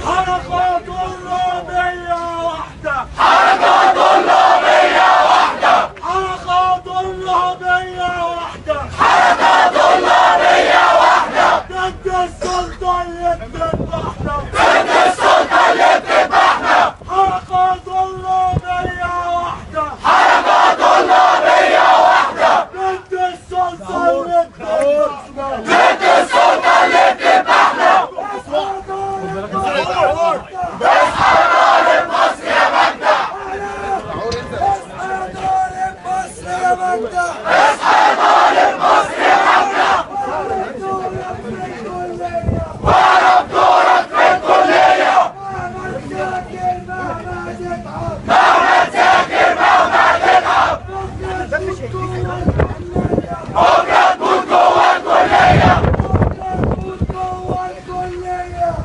حركة طلابية واحدة. حركة طلابية واحدة. حركة طلابية واحدة. حركة طلابية واحدة. ضد السلطة اللي بتذبحنا. ضد السلطة اللي بتذبحنا. حركة طلابية واحدة. حركة طلابية واحدة. ضد السلطة اللي بتذبحنا. ضد السلطة اللي بتذبحنا. اصحى يا طالب مصر يا مجدع. اصحى يا طالب مصر يا مجدع. اصحى يا طالب مصر يا مجدع. واعرف دورك في الكلية. مهما تذاكر مهما تتعب. بكرة تموت جوه الكلية.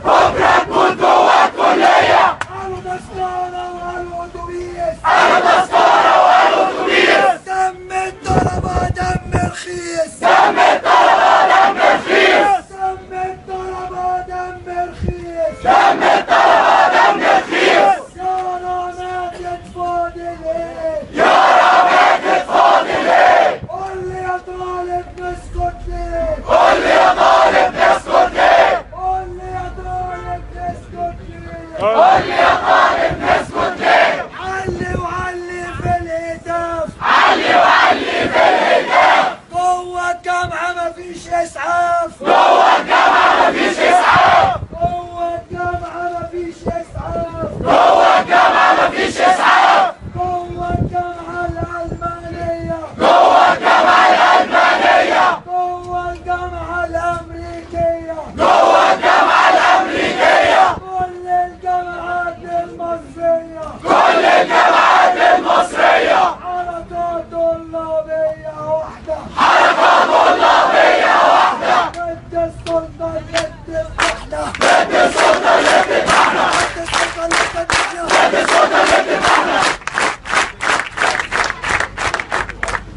بكرة تموت جوه الكلية. قالوا مسطرة وقالوا أتوبيس. أنا مسطرة وقالوا أتوبيس. دم الطلبة دم رخيص. دم الطلبة دم رخيص. دم الطلبة دم رخيص. دم الطلبة دم رخيص. يارا ماتت فاضل ايه؟ يارا ماتت فاضل ايه؟ قول لي يا طالب نسكت ليه؟ قول لي يا طالب نسكت ليه؟ قول لي يا طالب نسكت ليه؟ قول لي يا طالب نسكت ليه؟ علي وعلي في الهتاف. علي وعلي في الهتاف. جوه الجامعة مفيش إسعاف. جوه الجامعة مفيش إسعاف. جوه الجامعة مفيش إسعاف. جوه الجامعة مفيش إسعاف. جوه الجامعة الألمانية. جوه الجامعة الألمانية. جوه الجامعة الأمريكية. جوه الجامعة الأمريكية. كل الجامعات المصرية. كل الجامعات المصرية. حركة طلابية واحدة. حركة طلابية واحدة. ضد السلطة اللي بتذبحنا. ضد السلطة اللي بتذبحنا. ضد السلطة اللي بتذبحنا. ضد السلطة اللي بتذبحنا.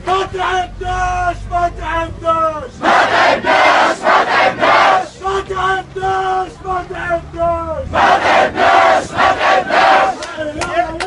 ما تعبناش ما تعبناش. ما تعبناش ما تعبناش. ما تعبناش ما تعبناش. ما تعبناش ما تعبناش.